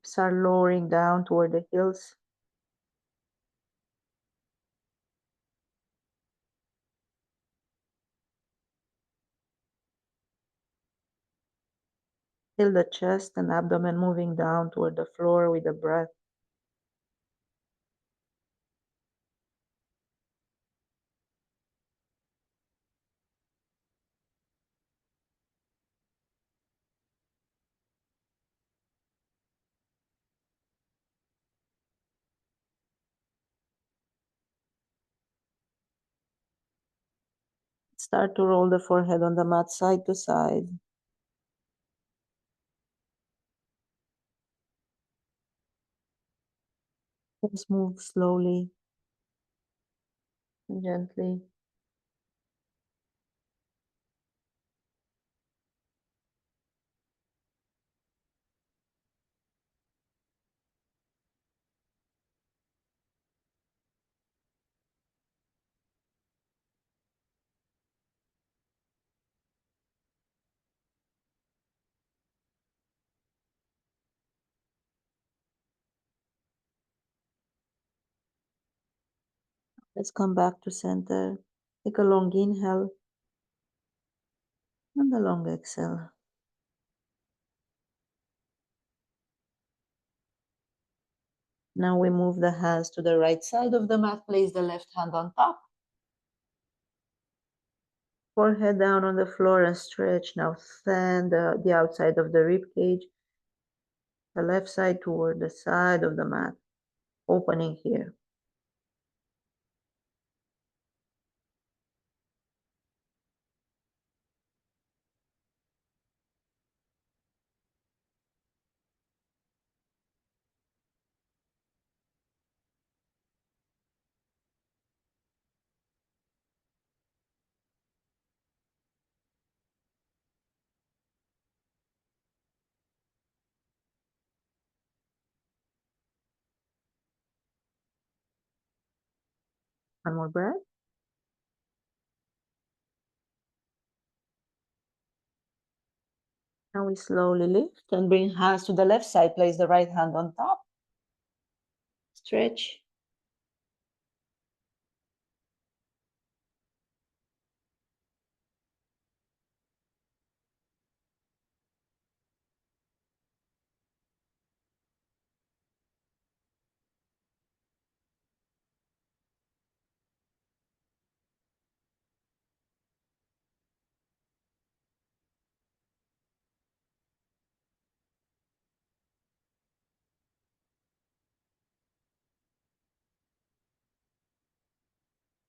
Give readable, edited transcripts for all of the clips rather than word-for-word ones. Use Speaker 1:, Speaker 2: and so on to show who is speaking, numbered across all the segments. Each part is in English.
Speaker 1: Hips are lowering down toward the heels. Feel the chest and abdomen moving down toward the floor with the breath. Start to roll the forehead on the mat side to side. Just move slowly and gently. Let's come back to center. Take a long inhale and a long exhale. Now we move the hands to the right side of the mat. Place the left hand on top. Forehead down on the floor and stretch. Now send the outside of the rib cage, the left side toward the side of the mat, opening here. One more breath. Now we slowly lift and bring hands to the left side. Place the right hand on top. Stretch.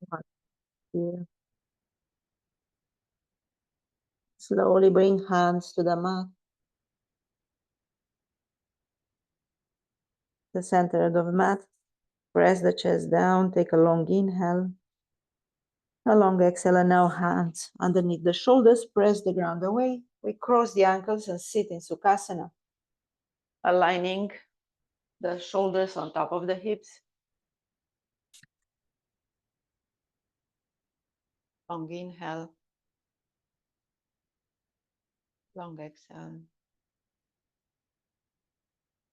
Speaker 1: One here. Slowly bring hands to the mat, the center of the mat. Press the chest down. Take a long inhale, a long exhale, and now hands underneath the shoulders. Press the ground away. We cross the ankles and sit in Sukhasana, aligning the shoulders on top of the hips. Long inhale, long exhale.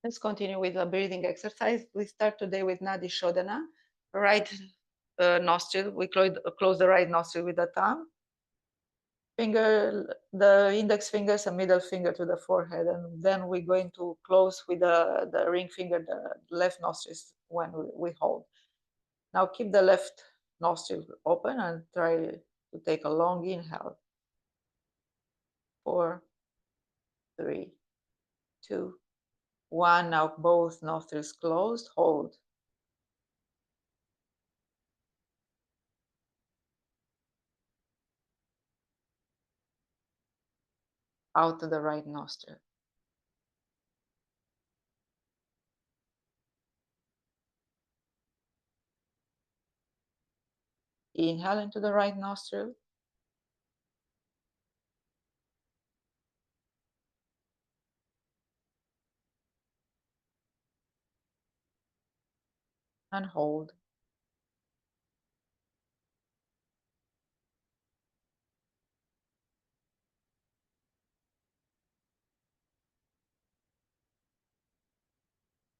Speaker 1: Let's continue with the breathing exercise. We start today with Nadi Shodhana. Right nostril, we close the right nostril with the thumb. The index fingers and middle finger to the forehead. And then we're going to close with the ring finger, the left nostril when we hold. Now keep the left nostril open and try to take a long inhale. 4, 3, 2, 1. Now both nostrils closed. Hold. Out to the right nostril. Inhale into the right nostril. And hold.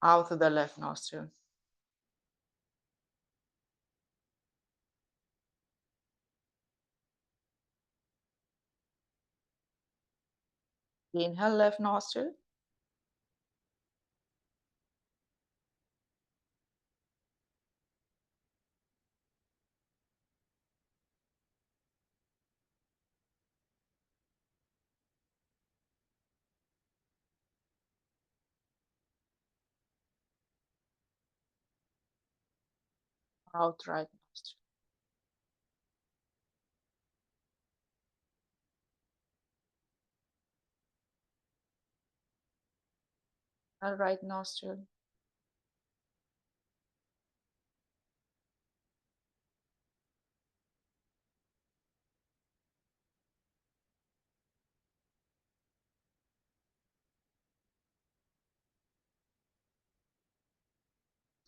Speaker 1: Out to the left nostril. Inhale, left nostril. Out right nostril. Right nostril.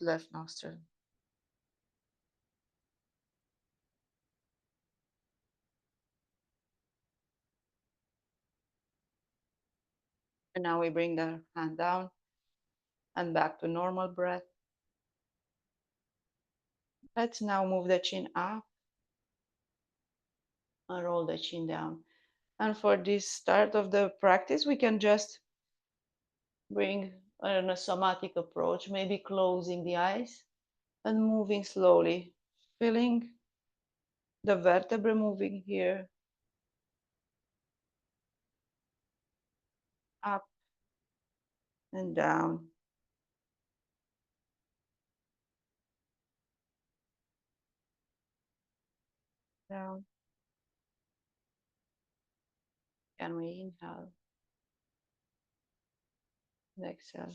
Speaker 1: Left nostril. And now we bring the hand down and back to normal breath. Let's now move the chin up and roll the chin down. And for this start of the practice, we can just bring a somatic approach, maybe closing the eyes and moving slowly, feeling the vertebrae moving here, up and down. Down. Can we inhale and exhale?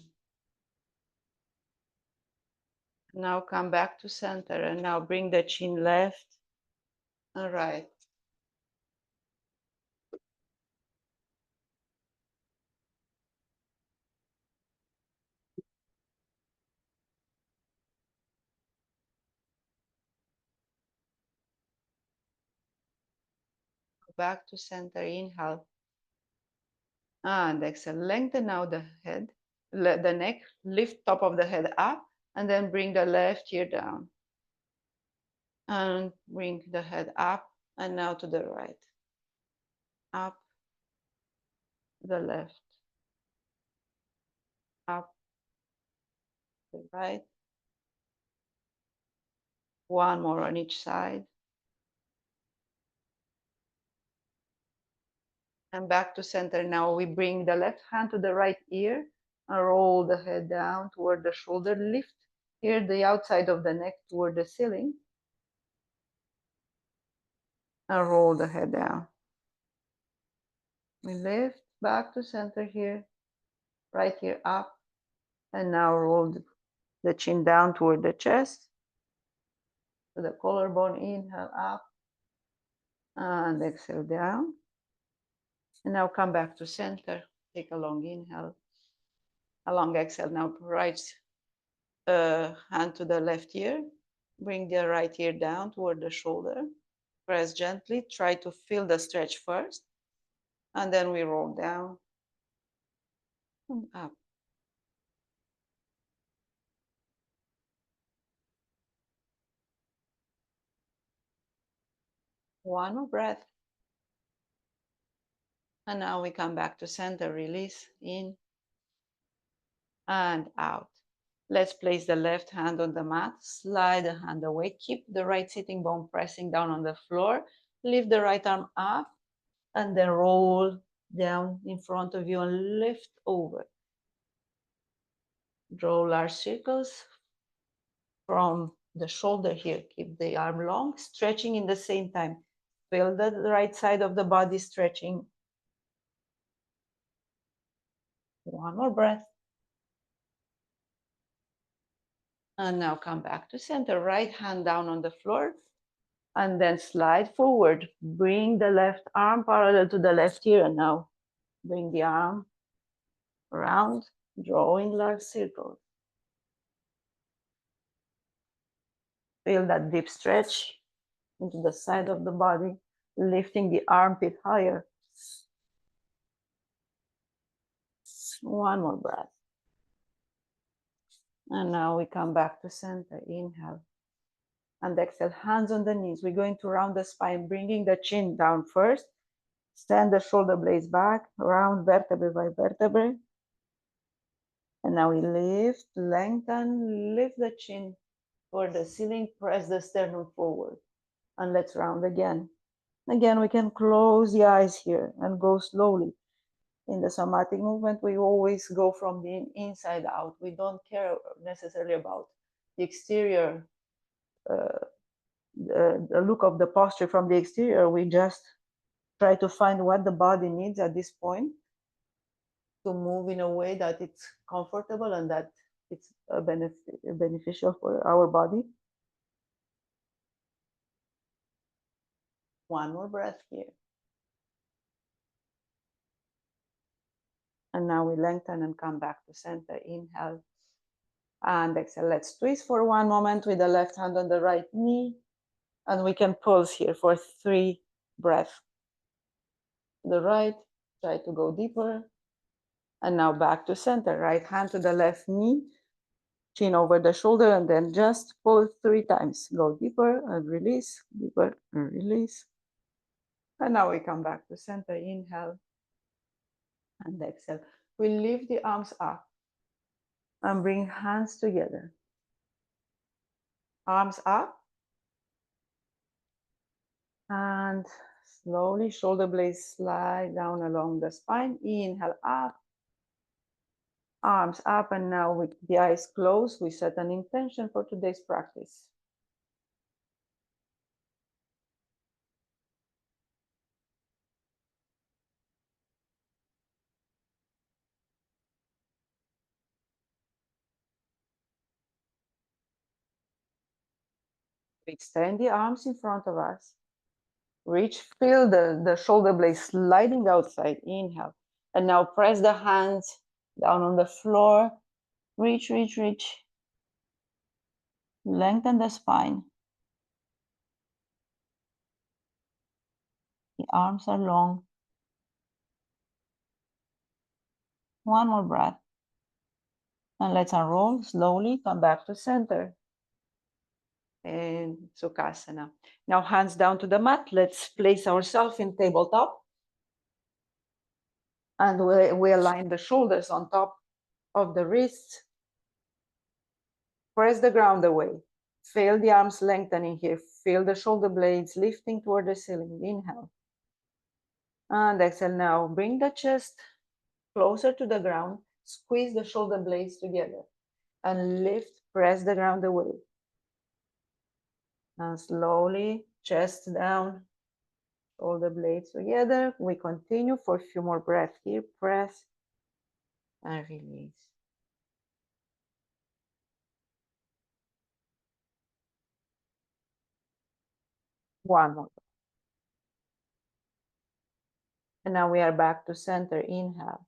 Speaker 1: Now come back to center and now bring the chin left and right. Back to center, inhale. And exhale, lengthen now the head, the neck, lift top of the head up, and then bring the left ear down. And bring the head up, and now to the right. Up, the left. Up, the right. One more on each side. And back to center. Now we bring the left hand to the right ear and roll the head down toward the shoulder. Lift here the outside of the neck toward the ceiling. And roll the head down. We lift back to center here. Right ear up. And now roll the chin down toward the chest. To the collarbone, inhale up. And exhale down. And now come back to center. Take a long inhale. A long exhale. Now right hand to the left ear. Bring the right ear down toward the shoulder. Press gently. Try to feel the stretch first. And then we roll down and up. One more breath. And now we come back to center. Release in and out. Let's place the left hand on the mat. Slide the hand away. Keep the right sitting bone pressing down on the floor. Lift the right arm up and then roll down in front of you and lift over. Draw large circles from the shoulder here. Keep the arm long, stretching in the same time. Feel the right side of the body stretching. One more breath. And now come back to center. Right hand down on the floor. And then slide forward. Bring the left arm parallel to the left ear. And now bring the arm around, drawing large circles. Feel that deep stretch into the side of the body, lifting the armpit higher. One more breath. And now we come back to center. Inhale. And exhale, hands on the knees. We're going to round the spine, bringing the chin down first. Stand the shoulder blades back, round vertebrae by vertebrae. And now we lift, lengthen, lift the chin toward the ceiling, press the sternum forward. And let's round again. Again, we can close the eyes here and go slowly. In the somatic movement, we always go from the inside out. We don't care necessarily about the exterior, the look of the posture from the exterior. We just try to find what the body needs at this point to move in a way that it's comfortable and that it's beneficial for our body. One more breath here. And now we lengthen and come back to center. Inhale and exhale. Let's twist for one moment with the left hand on the right knee. And we can pulse here for 3 breaths. The right, try to go deeper. And now back to center. Right hand to the left knee, chin over the shoulder, and then just pull 3 times. Go deeper and release, deeper and release. And now we come back to center. Inhale and exhale. We lift the arms up and bring hands together. Arms up. And slowly shoulder blades slide down along the spine. Inhale up. Arms up, and now with the eyes closed, we set an intention for today's practice. Extend the arms in front of us. Reach, feel the shoulder blades sliding outside. Inhale. And now press the hands down on the floor. Reach, reach, reach. Lengthen the spine. The arms are long. One more breath. And let's unroll slowly. Come back to center. And Sukhasana. Now hands down to the mat. Let's place ourselves in tabletop. And we align the shoulders on top of the wrists. Press the ground away. Feel the arms lengthening here. Feel the shoulder blades lifting toward the ceiling. Inhale. And exhale now. Bring the chest closer to the ground. Squeeze the shoulder blades together. And lift, press the ground away. And slowly, chest down, shoulder blades together. We continue for a few more breaths here. Press and release. One more. And now we are back to center. Inhale.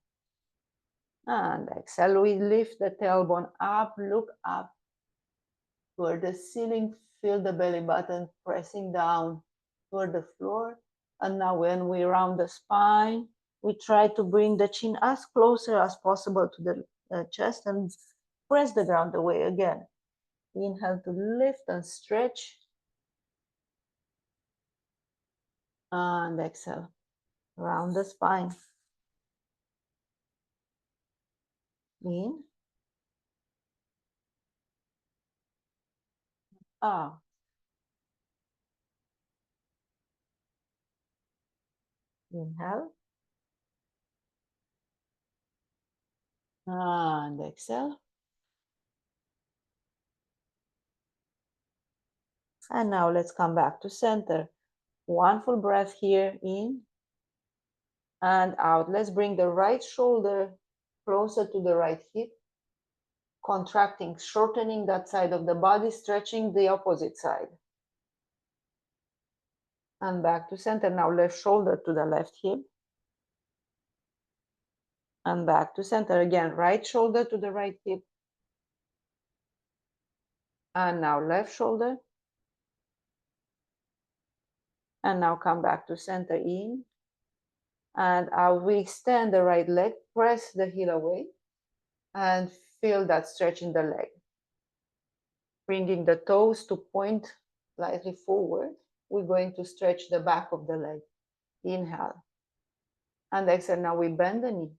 Speaker 1: And exhale. We lift the tailbone up, look up toward the ceiling. Feel the belly button pressing down toward the floor. And now when we round the spine, we try to bring the chin as closer as possible to the chest and press the ground away again. Inhale to lift and stretch. And exhale. Round the spine. In. Out. Inhale. And exhale. And now let's come back to center. One full breath here, in and out. Let's bring the right shoulder closer to the right hip, contracting, shortening that side of the body, stretching the opposite side. And back to center. Now left shoulder to the left hip. And back to center again. Right shoulder to the right hip. And now left shoulder. And now come back to center, in and out. We extend the right leg, press the heel away, and feel that stretch in the leg. Bringing the toes to point slightly forward. We're going to stretch the back of the leg. Inhale. And exhale. Now we bend the knee.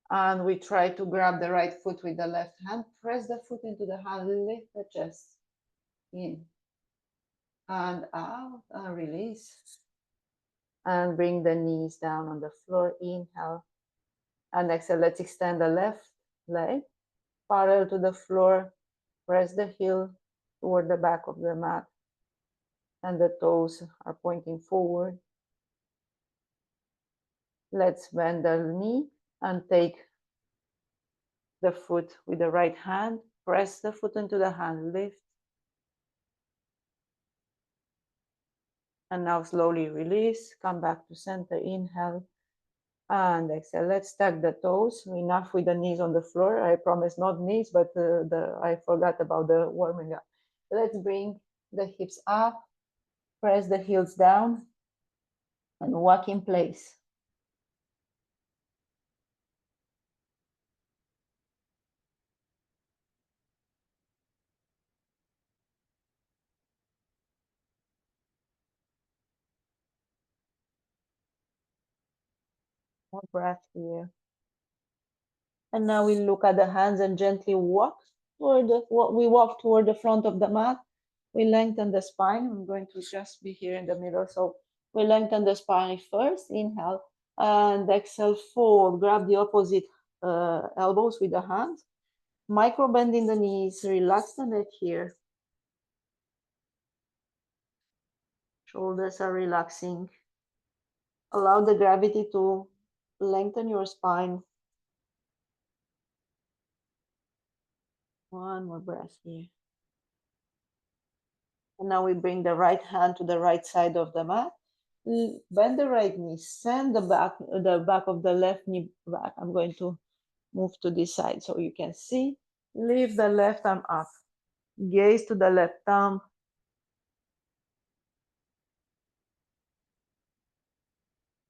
Speaker 1: And we try to grab the right foot with the left hand. Press the foot into the hand. Lift the chest. In. And out. And release. And bring the knees down on the floor. Inhale. And exhale. Let's extend the left leg parallel to the floor. Press the heel toward the back of the mat. And the toes are pointing forward. Let's bend the knee and take the foot with the right hand. Press the foot into the hand. Lift. And now slowly release. Come back to center. Inhale. And exhale. Let's stack the toes. Enough with the knees on the floor. I promise not knees, but I forgot about the warming up. Let's bring the hips up. Press the heels down. And walk in place. More breath here. And now we look at the hands and gently walk toward we walk toward the front of the mat. We lengthen the spine. I'm going to just be here in the middle. So we lengthen the spine first. Inhale and exhale, fold. Grab the opposite elbows with the hands. Micro bend in the knees. Relax the neck here. Shoulders are relaxing. Allow the gravity to lengthen your spine. One more breath here. And now we bring the right hand to the right side of the mat. Bend the right knee, send the back of the left knee back. I'm going to move to this side so you can see. Lift the left arm up. Gaze to the left thumb.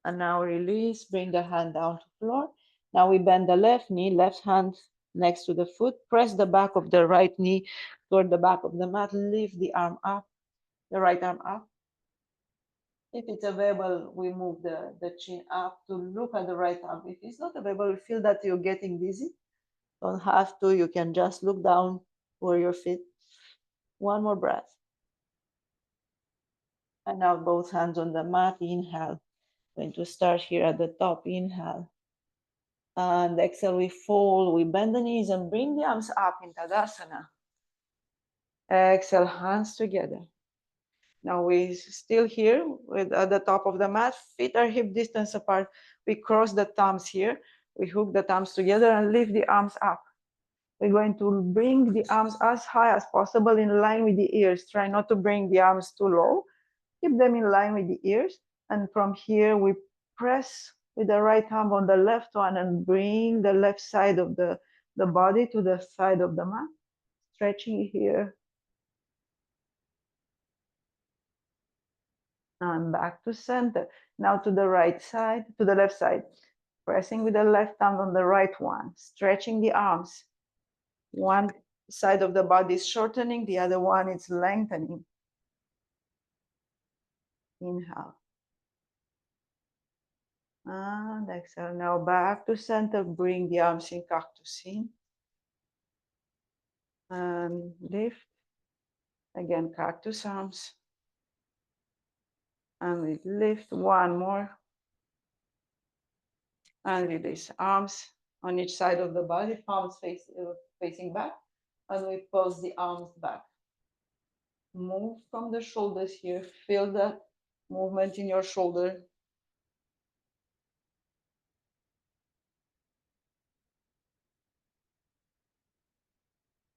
Speaker 1: And now release, bring the hand down to the floor. Now we bend the left knee, left hand next to the foot. Press the back of the right knee toward the back of the mat. Lift the arm up, the right arm up. If it's available, we move the chin up to look at the right arm. If it's not available, feel that you're getting dizzy. Don't have to, you can just look down where your feet. One more breath. And now both hands on the mat. Inhale. Going to start here at the top. Inhale. And exhale, we fold, we bend the knees and bring the arms up in Tadasana. Exhale, hands together. Now we still here with at the top of the mat, feet are hip distance apart. We cross the thumbs here. We hook the thumbs together and lift the arms up. We're going to bring the arms as high as possible in line with the ears. Try not to bring the arms too low. Keep them in line with the ears. And from here, we press with the right arm on the left one and bring the left side of the body to the side of the mat. Stretching here. And back to center. Now to the right side, to the left side. Pressing with the left hand on the right one. Stretching the arms. One side of the body is shortening, the other one is lengthening. Inhale. And exhale. Now back to center. Bring the arms in cactus in. And lift. Again, cactus arms. And we lift one more. And release. Arms on each side of the body, palms facing back. And we pulse the arms back. Move from the shoulders here. Feel the movement in your shoulder.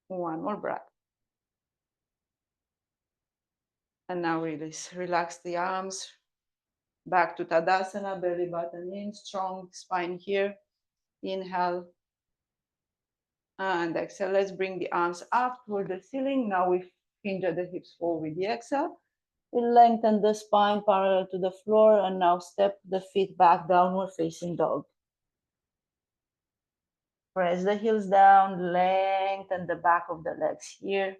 Speaker 1: One more breath. And now release. Relax the arms. Back to Tadasana, belly button in, strong spine here. Inhale. And exhale. Let's bring the arms up toward the ceiling. Now we hinge at the hips forward with the exhale. We lengthen the spine parallel to the floor and now step the feet back, downward facing dog. Press the heels down, lengthen the back of the legs here.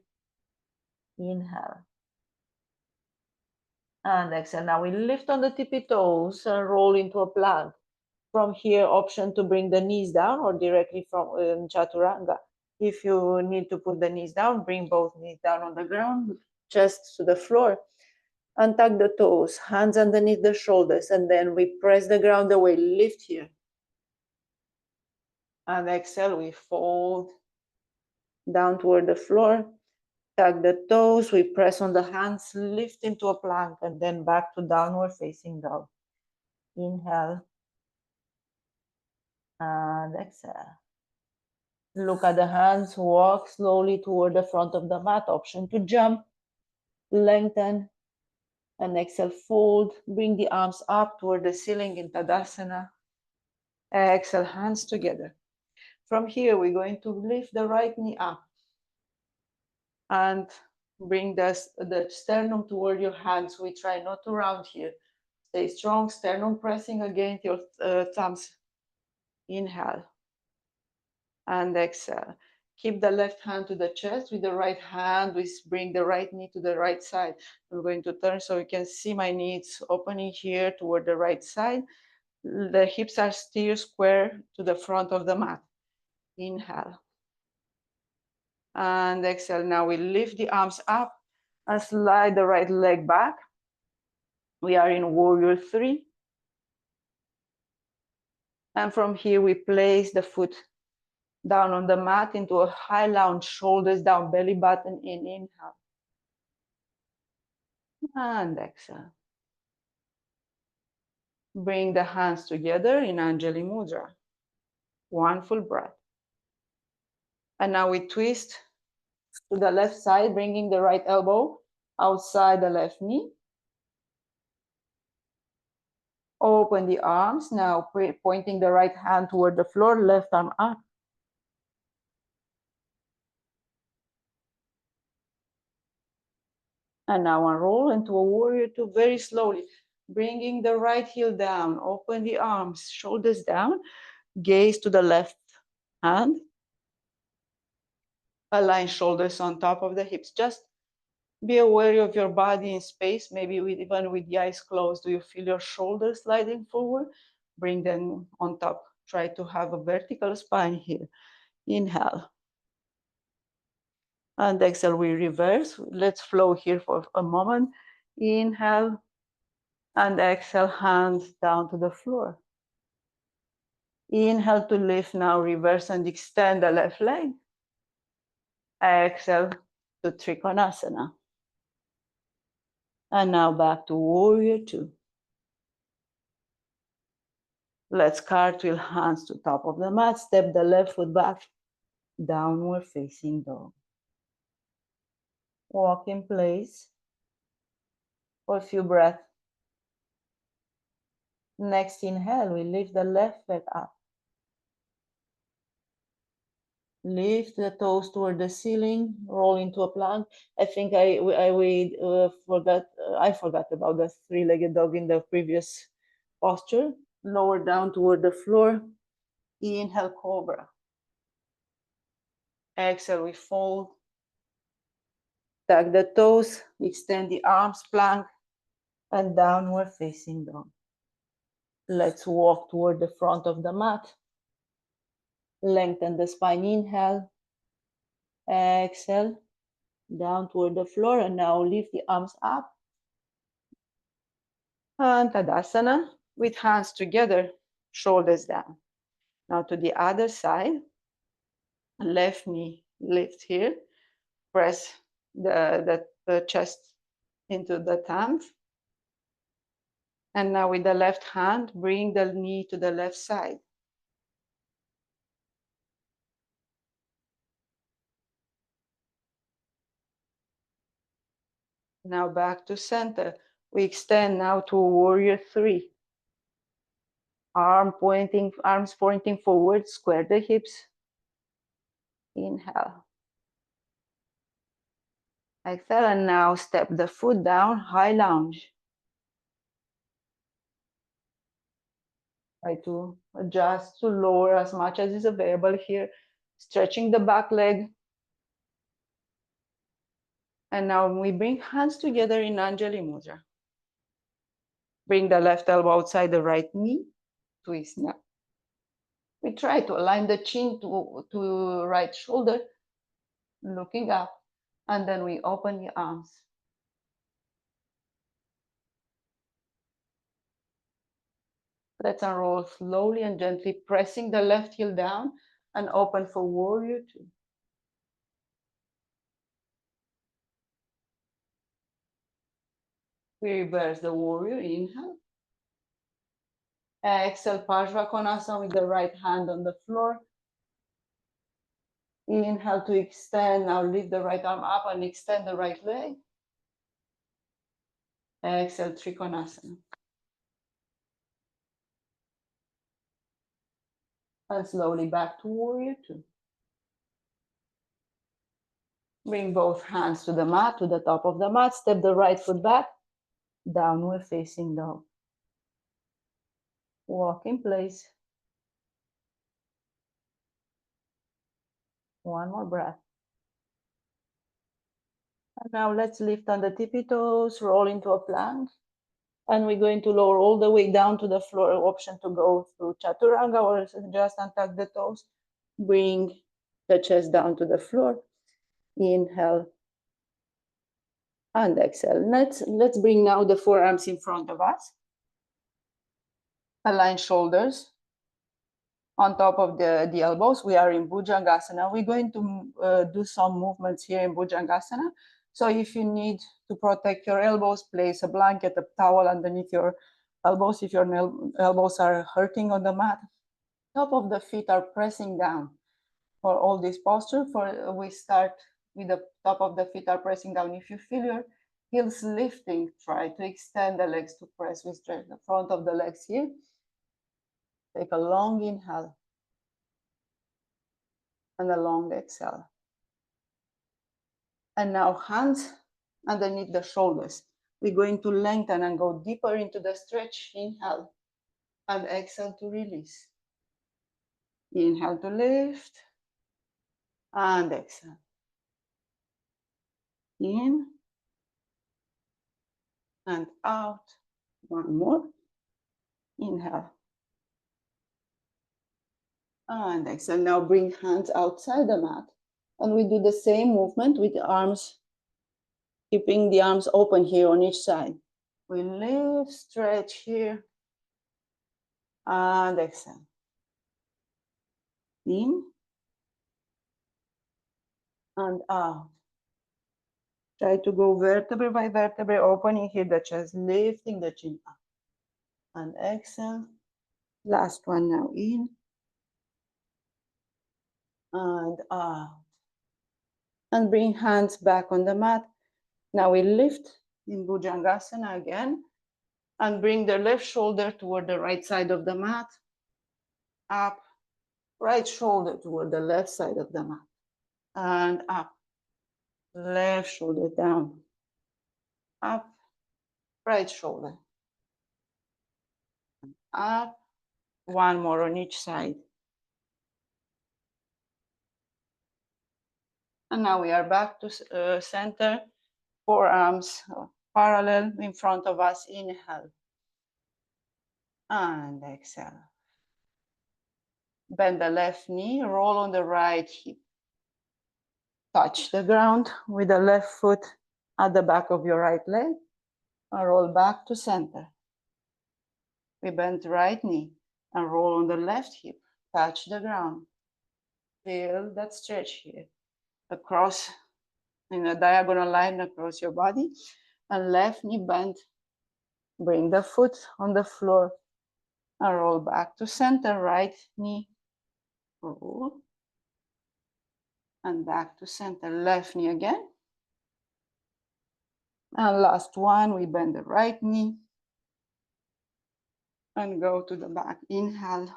Speaker 1: Inhale. And exhale. Now we lift on the tippy toes and roll into a plank. From here, option to bring the knees down or directly from chaturanga. If you need to put the knees down, bring both knees down on the ground, chest to the floor. Untuck the toes, hands underneath the shoulders, and then we press the ground away. Lift here. And exhale, we fold down toward the floor. Tuck the toes, we press on the hands, lift into a plank, and then back to downward facing dog. Inhale and exhale. Look at the hands, walk slowly toward the front of the mat. Option to jump, lengthen, and exhale, fold. Bring the arms up toward the ceiling in Tadasana. Exhale, hands together. From here, we're going to lift the right knee up and bring the sternum toward your hands. We try not to round here. Stay strong, sternum pressing against your thumbs. Inhale and exhale. Keep the left hand to the chest. With the right hand, we bring the right knee to the right side. I'm going to turn so you can see my knees opening here toward the right side. The hips are still square to the front of the mat. Inhale. And exhale. Now we lift the arms up and slide the right leg back. We are in warrior 3. And from here, we place the foot down on the mat into a high lunge, shoulders down, belly button in. Inhale. And exhale. Bring the hands together in Anjali Mudra. One full breath. And now we twist to the left side, bringing the right elbow outside the left knee. Open the arms, now pointing the right hand toward the floor, left arm up. And now unroll into a warrior 2 very slowly, bringing the right heel down, open the arms, shoulders down, gaze to the left hand, align shoulders on top of the hips. Just be aware of your body in space, maybe even with the eyes closed. Do you feel your shoulders sliding forward? Bring them on top. Try to have a vertical spine here. Inhale. And exhale, we reverse. Let's flow here for a moment. Inhale. And exhale, hands down to the floor. Inhale to lift, now reverse and extend the left leg. Exhale to Trikonasana. And now back to warrior 2. Let's cartwheel, hands to top of the mat. Step the left foot back, downward facing dog. Walk in place for a few breaths. Next inhale, we lift the left leg up. Lift the toes toward the ceiling, roll into a plank. I think I forgot about the 3-legged dog in the previous posture. Lower down toward the floor. Inhale, cobra. Exhale, we fold. Tuck the toes, extend the arms, plank, and downward facing dog. Let's walk toward the front of the mat. Lengthen the spine, inhale. Exhale, down toward the floor, and now lift the arms up. And Tadasana, with hands together, shoulders down. Now to the other side, left knee lift here, press the chest into the thumbs. And now with the left hand, bring the knee to the left side. Now back to center. We extend now to warrior 3. Arms pointing forward, square the hips. Inhale. Exhale, and now step the foot down, high lunge. Try to adjust to lower as much as is available here. Stretching the back leg. And now we bring hands together in Anjali Mudra. Bring the left elbow outside the right knee, twist now. We try to align the chin to right shoulder, looking up, and then we open the arms. Let's unroll slowly and gently, pressing the left heel down and open for warrior two. We reverse the warrior, inhale. Exhale, Parsvakonasana with the right hand on the floor. Inhale to extend. Now lift the right arm up and extend the right leg. Exhale, Trikonasana. And slowly back to warrior two. Bring both hands to the mat, to the top of the mat. Step the right foot back. Downward facing dog. Walk in place. One more breath. And now let's lift on the tippy toes, roll into a plank. And we're going to lower all the way down to the floor. Option to go through Chaturanga or just untuck the toes. Bring the chest down to the floor. Inhale and exhale. Let's bring now the forearms in front of us. Align shoulders on top of the elbows. We are in Bhujangasana. We're going to do some movements here in Bhujangasana. So if you need to protect your elbows, place a blanket, a towel underneath your elbows if your elbows are hurting on the mat. Top of the feet are pressing down. For all this posture, we start with the top of the feet are pressing down. If you feel your heels lifting, try to extend the legs to press. We stretch the front of the legs here. Take a long inhale and a long exhale. And now hands underneath the shoulders. We're going to lengthen and go deeper into the stretch. Inhale and exhale to release. Inhale to lift and exhale. In and out. One more. Inhale. And exhale. Now bring hands outside the mat. And we do the same movement with the arms, keeping the arms open here on each side. We lift, stretch here. And exhale. In and out. Try to go vertebrae by vertebrae, opening here the chest, lifting the chin up. And exhale. Last one now, in and out. And bring hands back on the mat. Now we lift in Bhujangasana again. And bring the left shoulder toward the right side of the mat. Up. Right shoulder toward the left side of the mat. And up. Left shoulder down. Up. Right shoulder. Up. One more on each side. And now we are back to center. Forearms parallel in front of us. Inhale. And exhale. Bend the left knee, roll on the right hip. Touch the ground with the left foot at the back of your right leg. And roll back to center. We bend the right knee and roll on the left hip. Touch the ground. Feel that stretch here. Across in a diagonal line across your body. And left knee bend. Bring the foot on the floor. And roll back to center. Right knee. Roll. And back to center. Left knee again. And last one, we bend the right knee. And go to the back. Inhale.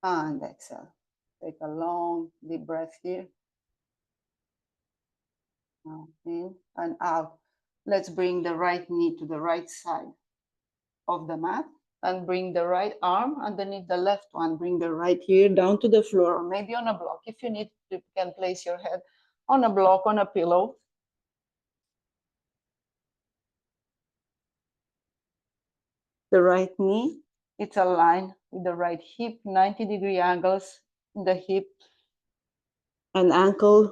Speaker 1: And exhale. Take a long, deep breath here. Now in and out. Let's bring the right knee to the right side of the mat. And bring the right arm underneath the left one. Bring the right ear down to the floor, or maybe on a block. If you need, you can place your head
Speaker 2: on a block, on a pillow. The right knee, it's aligned with the right hip, 90-degree angles in the hip and ankle.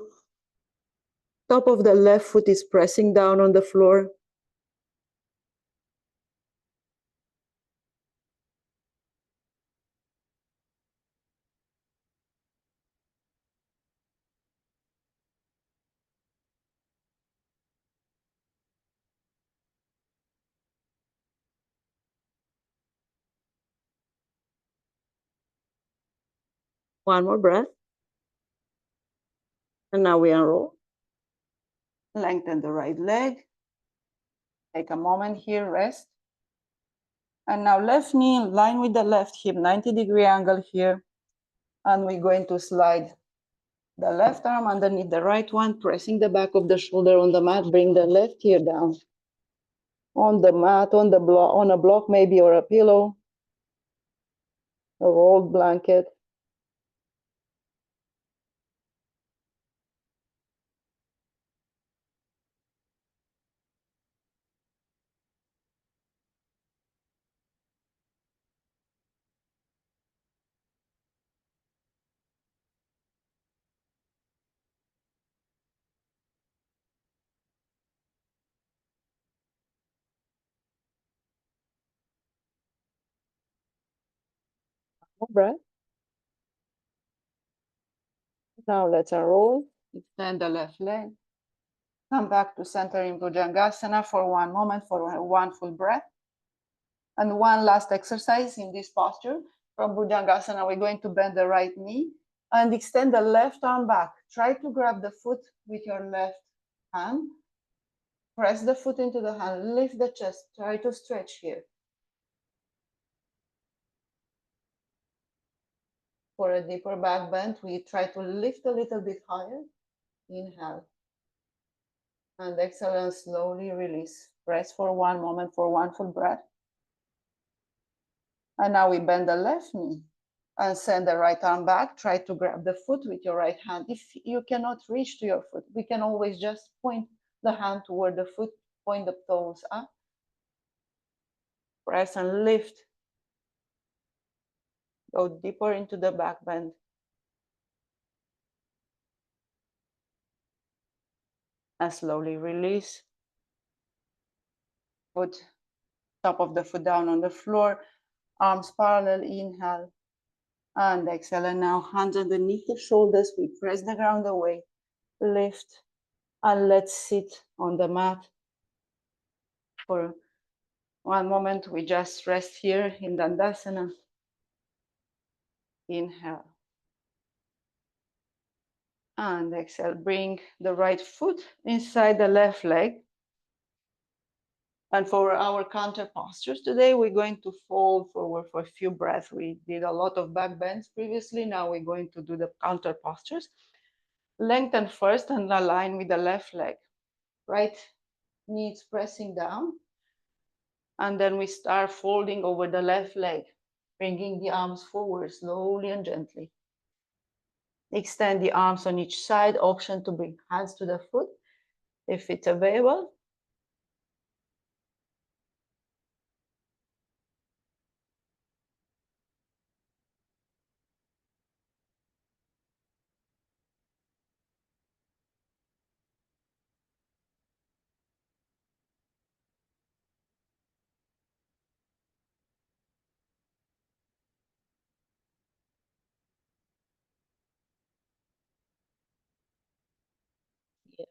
Speaker 2: Top of the left foot is pressing down on the floor. One more breath. And now we unroll. Lengthen the right leg. Take a moment here, rest. And now left knee in line with the left hip, 90-degree angle here. And we're going to slide the left arm underneath the right one, pressing the back of the shoulder on the mat. Bring the left ear down. On the mat, on the block, on a block maybe, or a pillow, a rolled blanket. More breath. Now let's unroll. Extend the left leg. Come back to center in Bhujangasana for one moment, for one full breath. And one last exercise in this posture. From Bhujangasana, we're going to bend the right knee and extend the left arm back. Try to grab the foot with your left hand. Press the foot into the hand, lift the chest, try to stretch here. For a deeper back bend, we try to lift a little bit higher. Inhale. And exhale and slowly release. Press for one moment for one full breath. And now we bend the left knee and send the right arm back. Try to grab the foot with your right hand. If you cannot reach to your foot, we can always just point the hand toward the foot, point the toes up. Press and lift. Go deeper into the back bend. And slowly release. Put top of the foot down on the floor, arms parallel, inhale. And exhale, and now hands underneath the shoulders. We press the ground away, lift, and let's sit on the mat for one moment. We just rest here in Dandasana. Inhale. And exhale, bring the right foot inside the left leg. And for our counter postures today, we're going to fold forward for a few breaths. We did a lot of back bends previously. Now we're going to do the counter postures. Lengthen first and align with the left leg. Right knee is pressing down. And then we start folding over the left leg, bringing the arms forward slowly and gently. Extend the arms on each side. Option to bring hands to the foot if it's available. Yeah.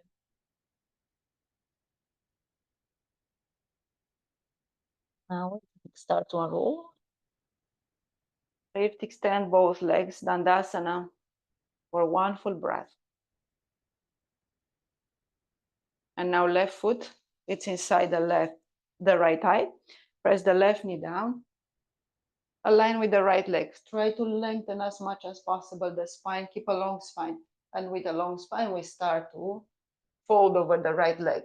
Speaker 2: Now we start to unroll. Lift, extend both legs, Dandasana, for one full breath. And now left foot, it's inside the right thigh. Press the left knee down. Align with the right leg. Try to lengthen as much as possible the spine. Keep a long spine. And with a long spine, we start to fold over the right leg.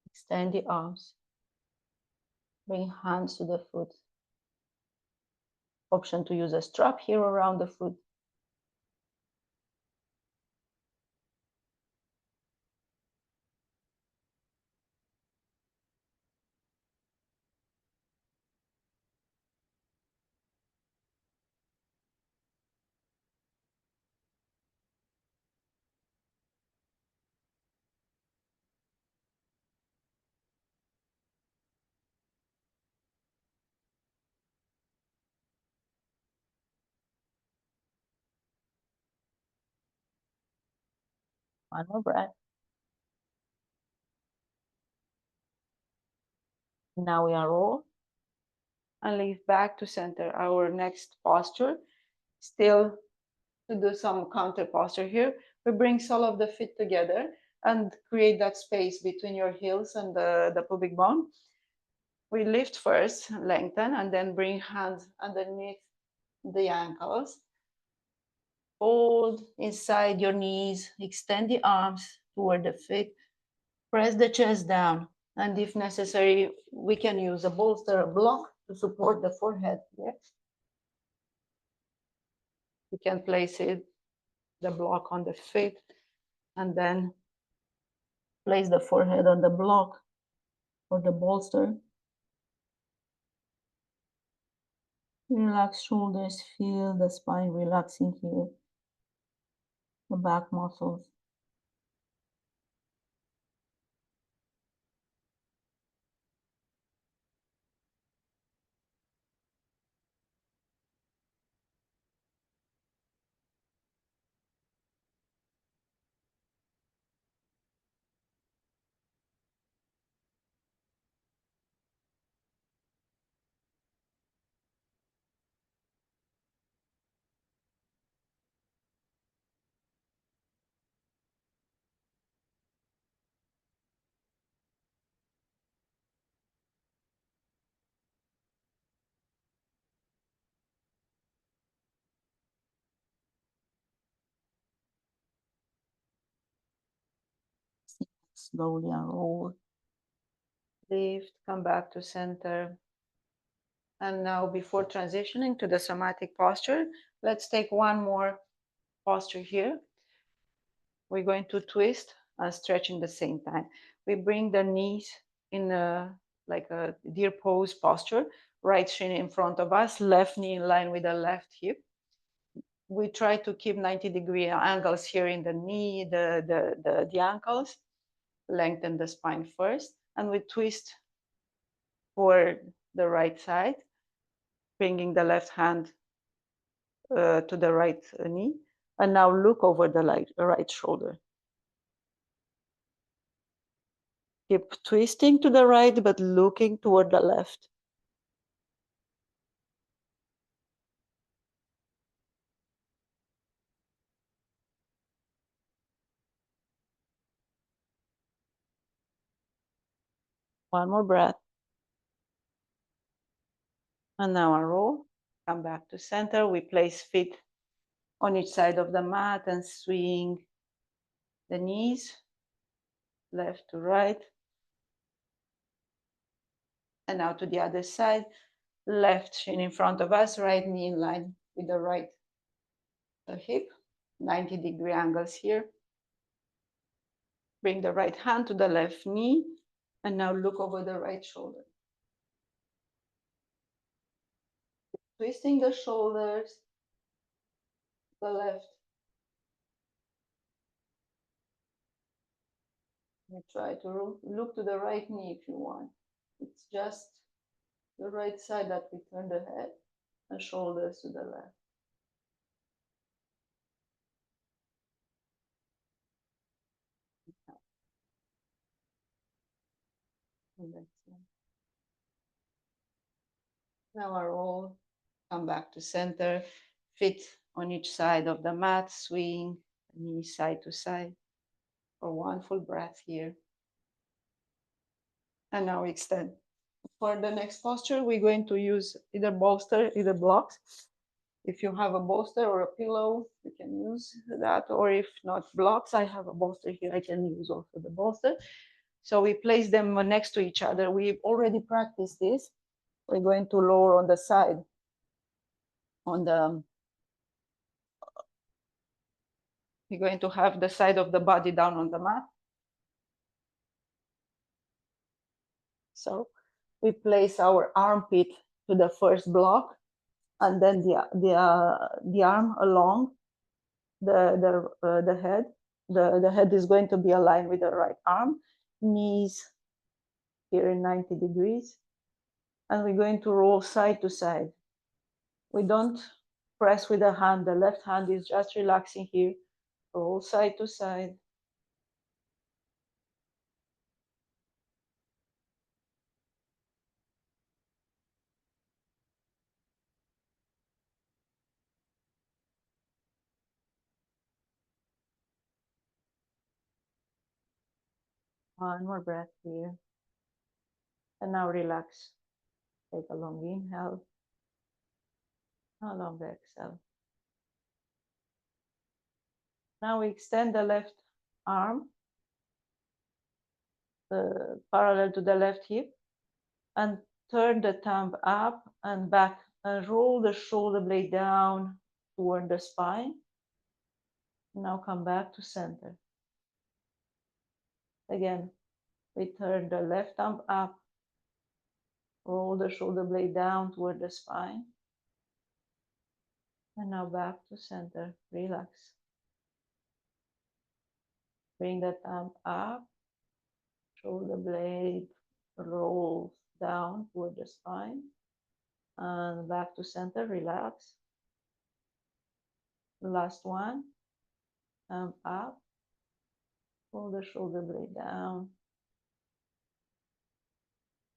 Speaker 2: Extend the arms. Bring hands to the foot. Option to use a strap here around the foot.
Speaker 1: One more breath. Now we unroll.
Speaker 2: And lift back to center. Our next posture, still to do some counter posture here. We bring all of the feet together and create that space between your heels and the pubic bone. We lift first, lengthen, and then bring hands underneath the ankles. Hold inside your knees, extend the arms toward the feet, press the chest down, and if necessary, we can use a bolster, a block to support the forehead here. You can place it, the block on the feet, and then place the forehead on the block or the bolster. Relax shoulders, feel the spine relaxing here, the back muscles. Slowly unroll. Lift, come back to center. And now before transitioning to the somatic posture, let's take one more posture here. We're going to twist and stretch in the same time. We bring the knees in like a deer pose posture, right shin in front of us, left knee in line with the left hip. We try to keep 90-degree angles here in the knee, the ankles. Lengthen the spine first, and we twist for the right side, bringing the left hand to the right knee. And now look over the right shoulder. Keep twisting to the right, but looking toward the left. One more breath. And now unroll. Come back to center. We place feet on each side of the mat and swing the knees left to right. And now to the other side. Left shin in front of us, right knee in line with the right hip. 90-degree angles here. Bring the right hand to the left knee. And now look over the right shoulder. Twisting the shoulders, the left. You try to look to the right knee if you want. It's just the right side that we turn the head and shoulders to the left. Now I roll, come back to center, feet on each side of the mat, swing knees side to side for one full breath here. And now extend. For the next posture, we're going to use either bolster, either blocks. If you have a bolster or a pillow, you can use that. Or if not blocks, I have a bolster here. I can use also the bolster. So we place them next to each other. We've already practiced this. We're going to lower on the side. We're going to have the side of the body down on the mat. So we place our armpit to the first block, and then the arm along the head. The head is going to be aligned with the right arm, knees here in 90 degrees, and we're going to roll side to side. We don't press with the hand. The left hand is just relaxing here. Roll side to side.
Speaker 1: One more breath here. And now relax. Take a long inhale. A long exhale. Now we extend the left arm parallel to the left hip and turn the thumb up and back and roll the shoulder blade down toward the spine. Now come back to center. Again, we turn the left thumb up, roll the shoulder blade down toward the spine. And now back to center. Relax. Bring the thumb up, shoulder blade rolls down toward the spine. And back to center. Relax. Last one. Thumb up. Pull the shoulder blade down.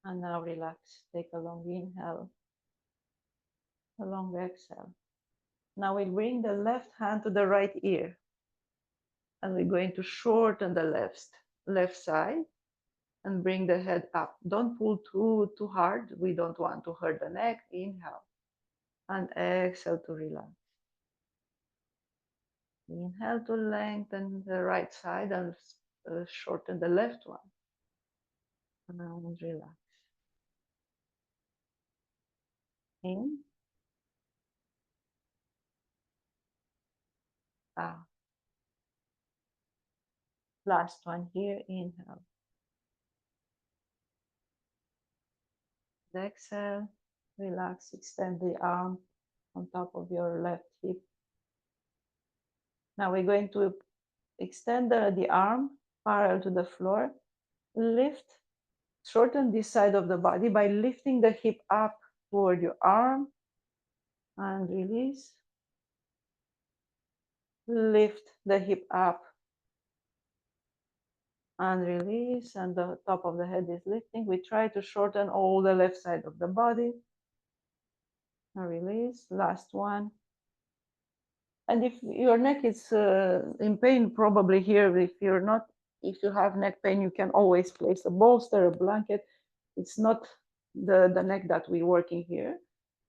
Speaker 1: And now relax. Take a long inhale. A long exhale. Now we bring the left hand to the right ear. And we're going to shorten the left side and bring the head up. Don't pull too hard. We don't want to hurt the neck. Inhale. And exhale to relax. Inhale to lengthen the right side and shorten the left one. And relax. In. Out. Last one here. Inhale. Exhale. Relax. Extend the arm on top of your left hip. Now we're going to extend the arm parallel to the floor. Lift, shorten this side of the body by lifting the hip up toward your arm and release. Lift the hip up and release, and the top of the head is lifting. We try to shorten all the left side of the body. And release. Last one. And if your neck is in pain, probably here, if you have neck pain, you can always place a bolster, a blanket. It's not the neck that we're working here.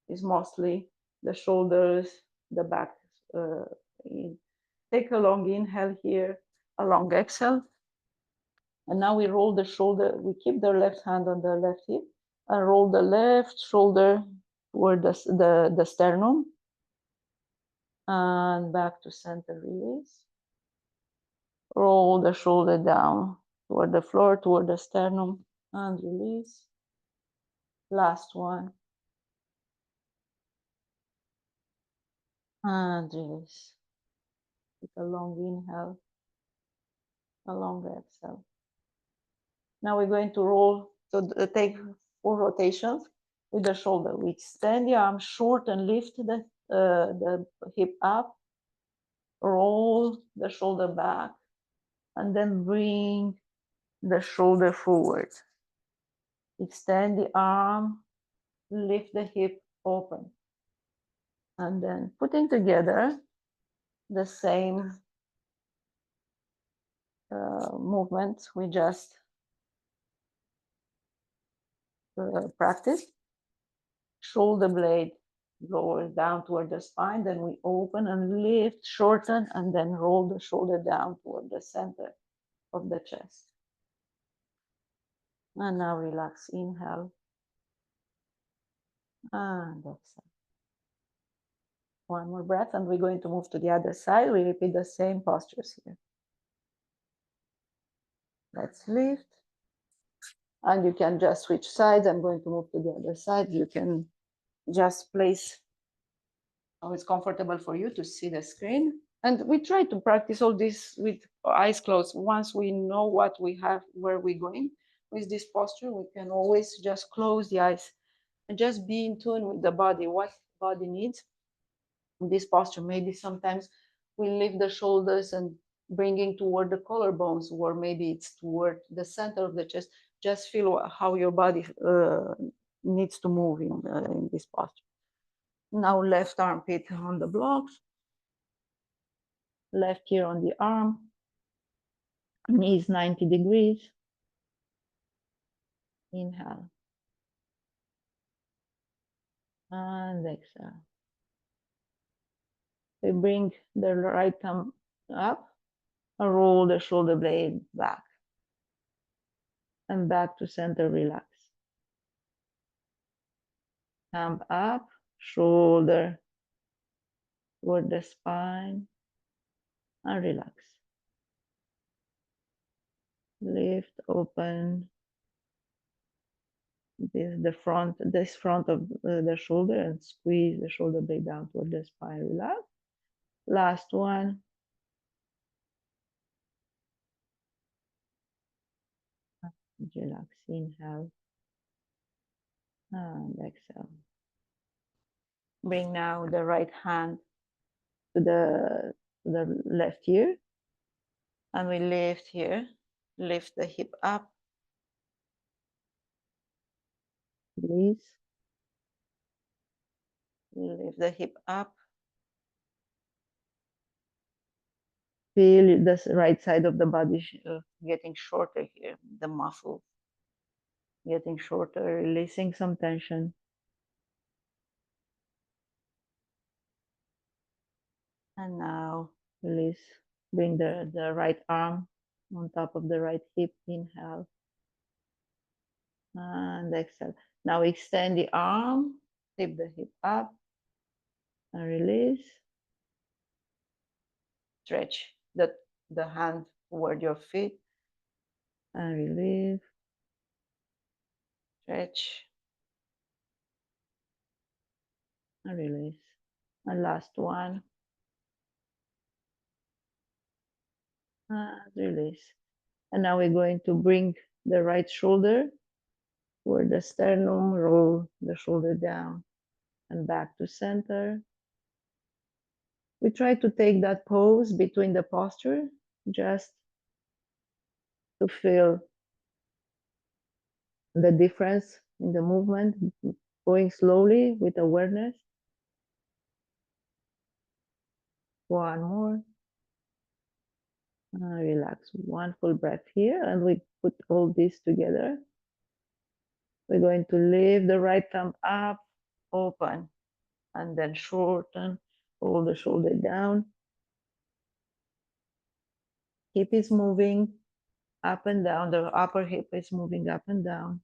Speaker 1: It's mostly the shoulders, the back. Take a long inhale here, a long exhale. And now we roll the shoulder. We keep the left hand on the left hip and roll the left shoulder toward the sternum. And back to center, release. Roll the shoulder down toward the floor, toward the sternum, and release. Last one. And release. Take a long inhale, a long exhale. Now we're going to roll, so take 4 rotations with the shoulder. We extend the arm short and lift the hip up, roll the shoulder back, and then bring the shoulder forward. Extend the arm, lift the hip open. And then putting together the same movement we just practiced. Shoulder blade lowers down toward the spine, then we open and lift, shorten, and then roll the shoulder down toward the center of the chest. And now relax, inhale, and exhale. One more breath, and we're going to move to the other side. We repeat the same postures here. Let's lift. And you can just switch sides. I'm going to move to the other side. You can just place how it's comfortable for you to see the screen. And we try to practice all this with eyes closed. Once we know what we have, where we're going with this posture, we can always just close the eyes and just be in tune with the body, what body needs in this posture. Maybe sometimes we lift the shoulders and bringing toward the collarbones, or maybe it's toward the center of the chest. Just feel how your body needs to move in this posture. Now left armpit on the blocks, left ear on the arm, knees 90 degrees, Inhale. And exhale. We bring the right thumb up and roll the shoulder blade back. And back to center, relax. Thumb up, shoulder toward the spine, and relax. Lift, open this front of the shoulder and squeeze the shoulder blade down toward the spine. Relax. Last one. Relax. Inhale and exhale. Bring now the right hand to the left ear, and we lift here. Lift the hip up. Release. Lift the hip up. Feel the right side of the body getting shorter here. The muscles getting shorter, releasing some tension. And now release. Bring the right arm on top of the right hip. Inhale. And exhale. Now extend the arm. Tip the hip up. And release. Stretch the hand toward your feet. And release. Stretch. And release. And last one. And release. And now we're going to bring the right shoulder toward the sternum, roll the shoulder down and back to center. We try to take that pose between the posture just to feel the difference in the movement, going slowly with awareness. One more. Relax. One full breath here, and we put all this together. We're going to lift the right thumb up, open, and then shorten, roll the shoulder down. Hip is moving up and down. The upper hip is moving up and down.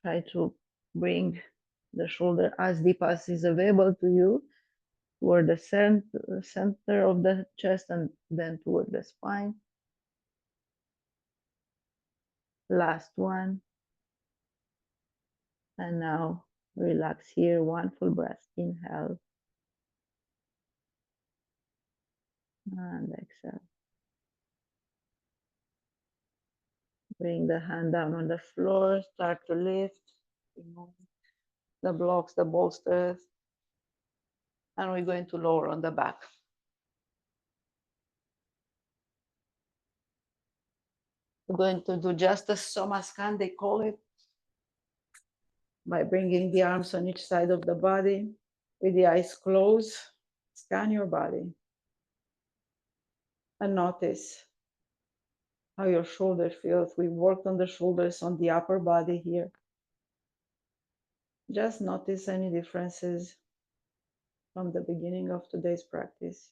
Speaker 1: Try to bring the shoulder as deep as is available to you toward the center of the chest and then toward the spine. Last one. And now relax here. One full breath. Inhale. And exhale. Bring the hand down on the floor. Start to lift. Remove the blocks, the bolsters. And we're going to lower on the back. We're going to do just a soma scan, they call it, by bringing the arms on each side of the body with the eyes closed. Scan your body and notice how your shoulder feels. We worked on the shoulders, on the upper body here. Just notice any differences from the beginning of today's practice.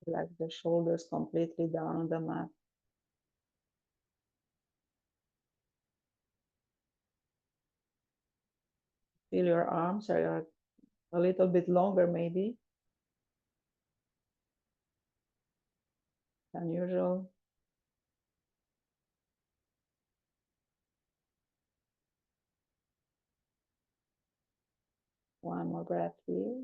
Speaker 1: Relax the shoulders completely down on the mat. Feel your arms are a little bit longer maybe than usual. One more breath here.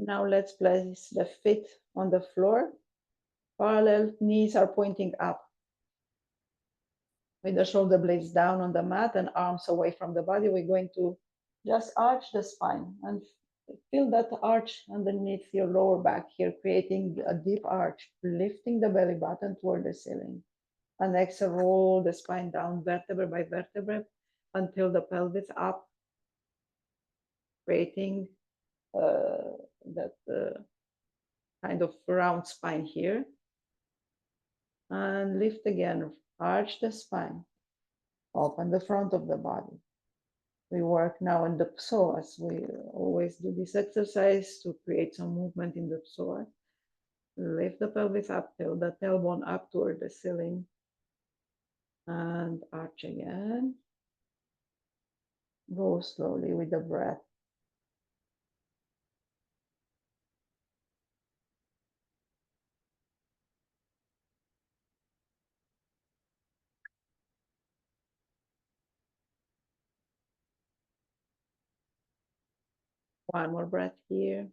Speaker 1: Now let's place the feet on the floor
Speaker 2: Parallel, knees are pointing up. With the shoulder blades down on the mat and arms away from the body, we're going to just arch the spine and feel that arch underneath your lower back here, creating a deep arch, lifting the belly button toward the ceiling. And exhale, roll the spine down vertebra by vertebra until the pelvis up, creating that kind of round spine here. And lift again, arch the spine, open the front of the body. We work now in the psoas. We always do this exercise to create some movement in the psoas. Lift the pelvis up till the tailbone up toward the ceiling. And arch again. Go slowly with the breath. One more breath here.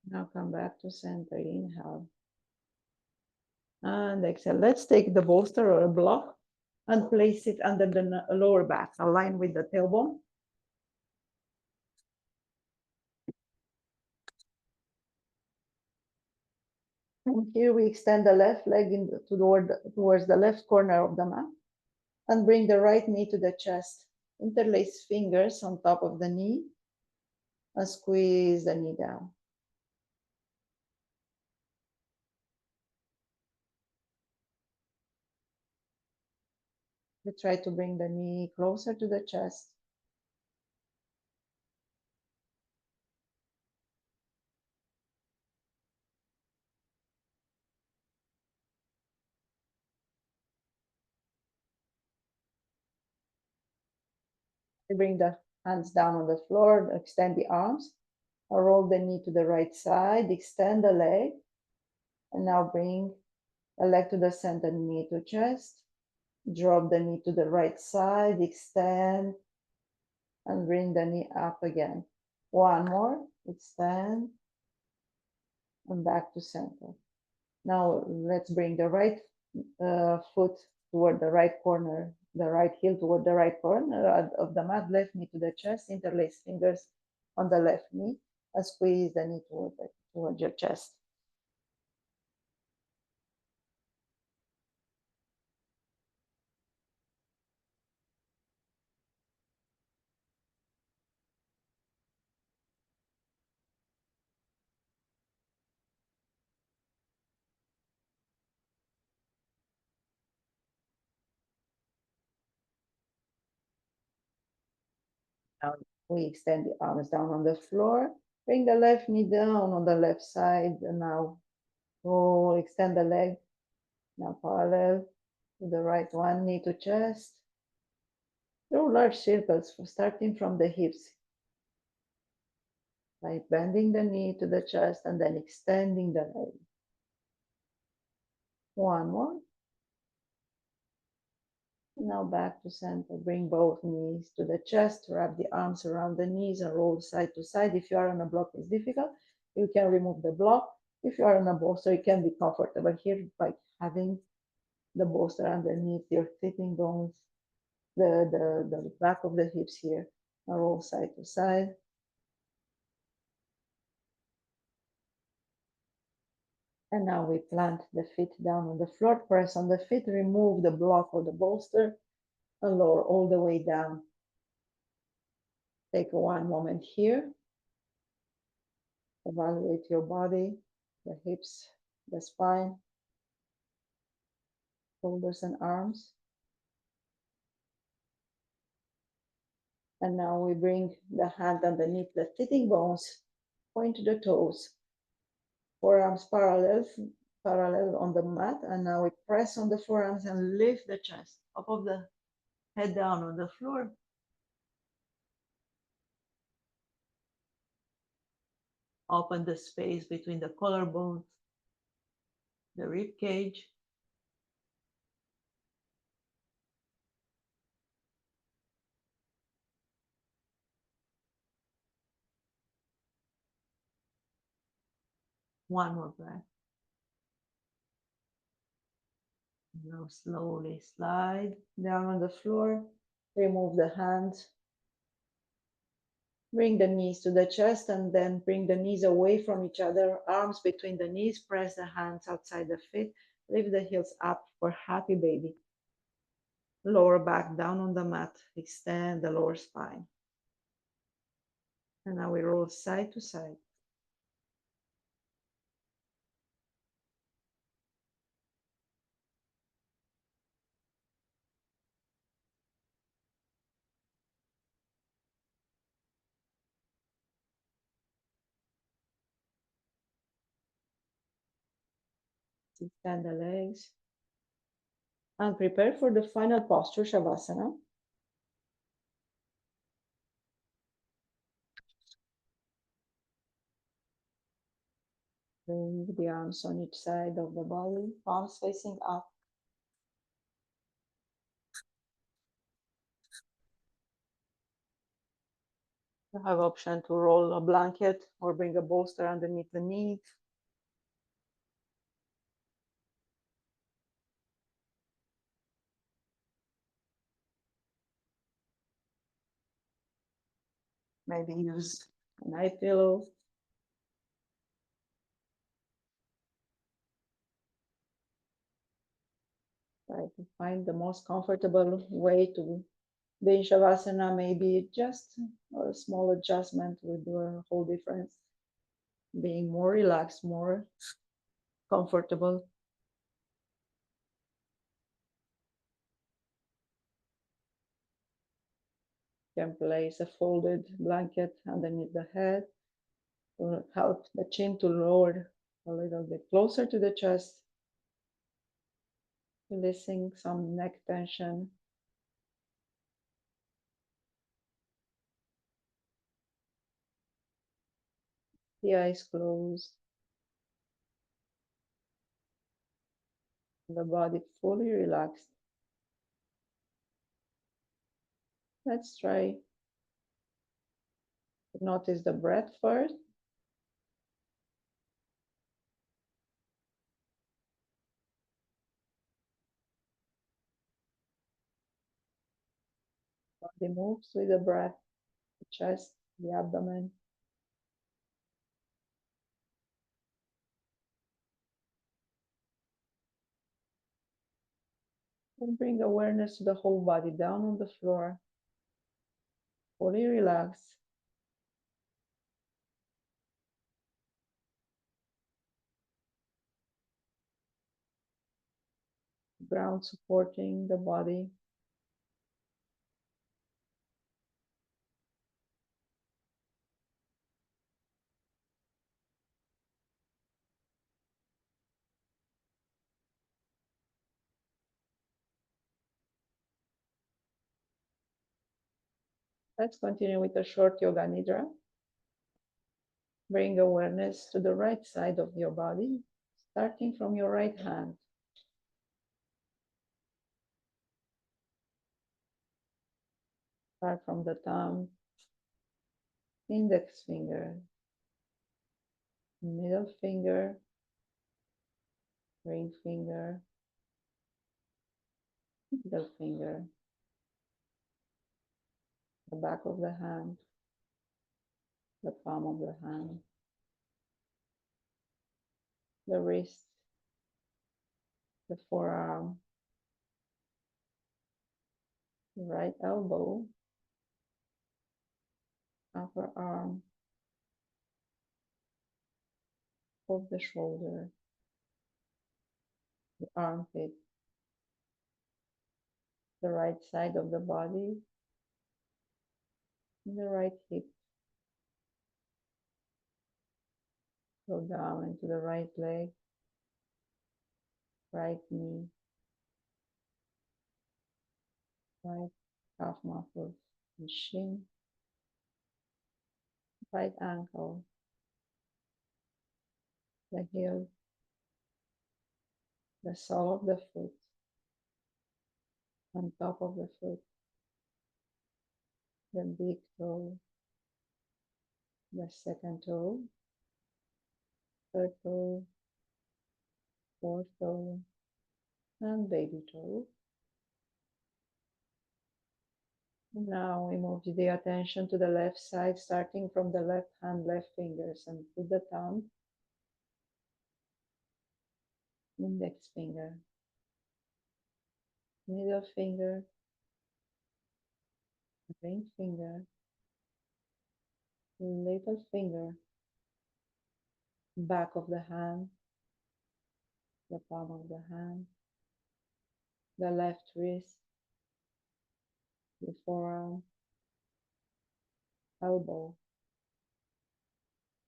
Speaker 2: Now come back to center. Inhale. And exhale. Let's take the bolster or a block and place it under the lower back, align with the tailbone. And here we extend the left leg towards the left corner of the mat and bring the right knee to the chest. Interlace fingers on top of the knee and squeeze the knee down. We try to bring the knee closer to the chest. We bring the hands down on the floor, extend the arms, roll the knee to the right side, extend the leg, and now bring the leg to the center, knee to chest, drop the knee to the right side, extend, and bring the knee up again. One more, extend, and back to center. Now let's bring the right foot toward the right corner, the right heel toward the right corner of the mat, left knee to the chest, interlace fingers on the left knee, and squeeze the knee toward your chest. Now we extend the arms down on the floor, bring the left knee down on the left side, and now roll, extend the leg, now parallel to the right one, knee to chest. Draw large circles starting from the hips, by bending the knee to the chest and then extending the leg. One more. Now back to center. Bring both knees to the chest, wrap the arms around the knees and roll side to side. If you are on a block, it's difficult. You can remove the block. If you are on a bolster, you can be comfortable here by having the bolster underneath your sitting bones, the back of the hips here, and roll side to side. And now we plant the feet down on the floor, press on the feet, remove the block or the bolster, and lower all the way down. Take one moment here. Evaluate your body, the hips, the spine, shoulders and arms. And now we bring the hand underneath the sitting bones, point to the toes, forearms parallel on the mat. And now we press on the forearms and lift the chest up of the head down on the floor. Open the space between the collarbones, the rib cage.
Speaker 1: One more breath. Now slowly slide down on the floor. Remove the hands. Bring the knees to the chest and then bring the knees away from each other. Arms between the knees. Press the hands outside the feet. Lift the heels up for happy baby. Lower back down on the mat. Extend the lower spine. And now we roll side to side. Extend the legs. And prepare for the final posture, Shavasana. Bring the arms on each side of the body, palms facing up. You have option to roll a blanket or bring a bolster underneath the knee. Maybe use a night pillow. Try to find the most comfortable way to be in Shavasana. Maybe just a small adjustment will do a whole difference. Being more relaxed, more comfortable. You can place a folded blanket underneath the head to help the chin to lower a little bit closer to the chest, releasing some neck tension. The eyes closed, the body fully relaxed. Let's try to notice the breath first. Body moves with the breath, the chest, the abdomen. And bring awareness to the whole body down on the floor, fully relaxed. Ground supporting the body. Let's continue with a short yoga nidra. Bring awareness to the right side of your body, starting from your right hand. Start from the thumb, index finger, middle finger, ring finger, middle finger, the back of the hand, the palm of the hand, the wrist, the forearm, the right elbow, upper arm, of the shoulder, the armpit, the right side of the body, and the right hip. Go down into the right leg, right knee, right calf muscles and shin, right ankle, the heel, the sole of the foot, on top of the foot, the big toe, the second toe, third toe, fourth toe, and baby toe. Now we move the attention to the left side, starting from the left hand, left fingers, and put the thumb, index finger, middle finger, ring finger, little finger, back of the hand, the palm of the hand, the left wrist, the forearm, elbow,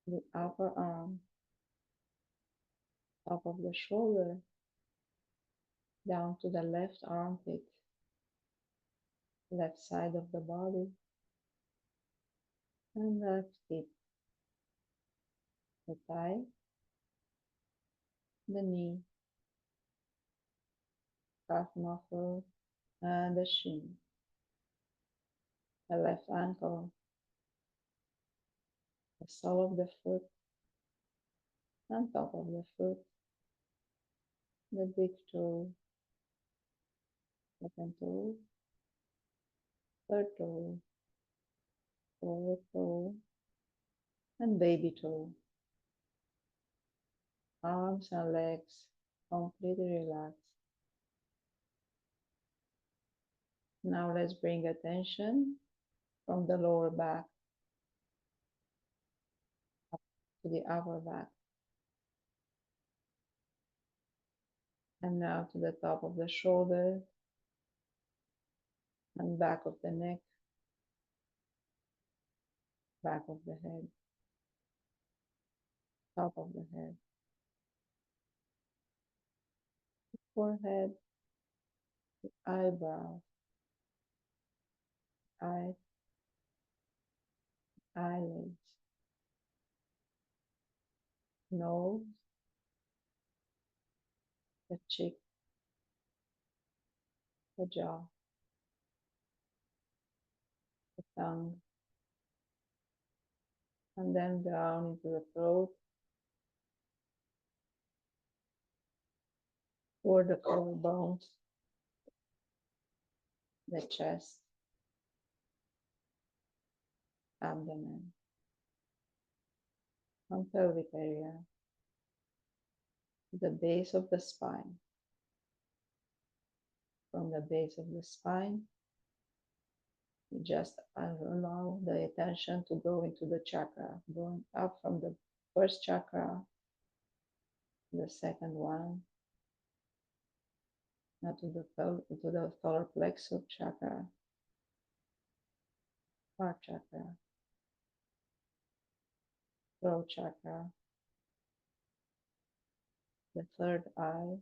Speaker 1: the upper arm, top of the shoulder, down to the left armpit, left side of the body, and left hip, the thigh, the knee, calf muscle, and the shin, the left ankle, the sole of the foot, and top of the foot, the big toe, second toe, third toe, fourth toe, and baby toe. Arms and legs completely relaxed. Now let's bring attention from the lower back up to the upper back. And now to the top of the shoulder and back of the neck, back of the head, top of the head, forehead, eyebrow, eyes, eyelids, nose, the cheek, the jaw, the tongue, and then down into the throat or the collarbones, the chest, abdomen, and pelvic area, the base of the spine. From the base of the spine, you just allow the attention to go into the chakra, going up from the first chakra, the second one, now to the solar plexus chakra, heart chakra, throat chakra, the third eye,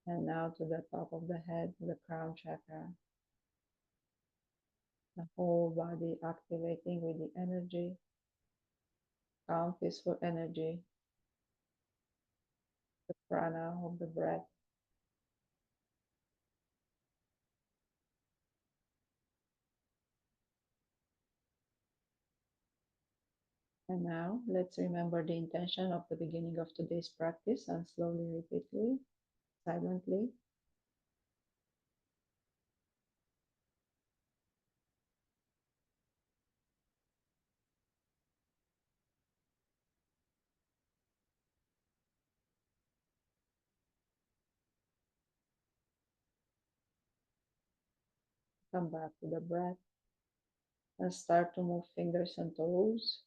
Speaker 1: and now to the top of the head, the crown chakra. The whole body activating with the energy, calm, peaceful energy, the prana of the breath. And now let's remember the intention of the beginning of today's practice and slowly repeat it silently. Come back to the breath and start to move fingers and toes.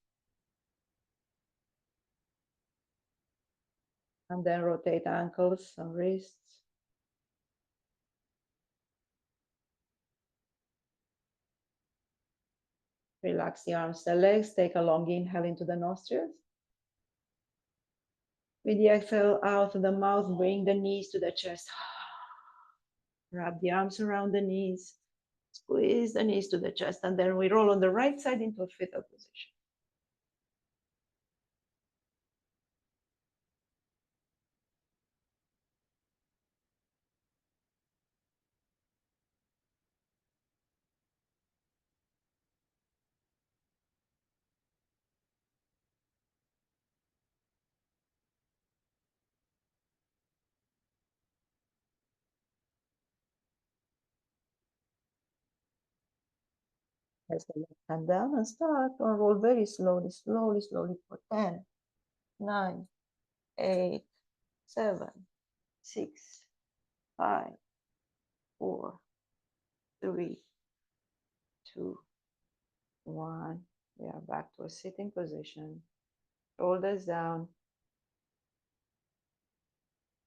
Speaker 1: And then rotate ankles and wrists. Relax the arms, the legs. Take a long inhale into the nostrils. With the exhale out of the mouth, bring the knees to the chest. Wrap the arms around the knees. Squeeze the knees to the chest, and then we roll on the right side into a fetal position. Press the left hand down and start to roll very slowly, slowly, slowly for 10, 9, 8, 7, 6, 5, 4, 3, 2, 1. We are back to a sitting position. Shoulders down,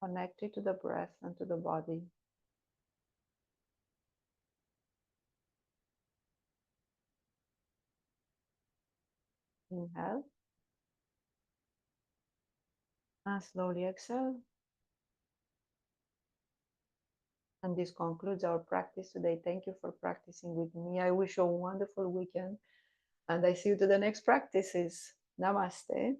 Speaker 1: connected to the breath and to the body. Inhale. And slowly exhale. And this concludes our practice today. Thank you for practicing with me. I wish you a wonderful weekend. And I see you to the next practices. Namaste.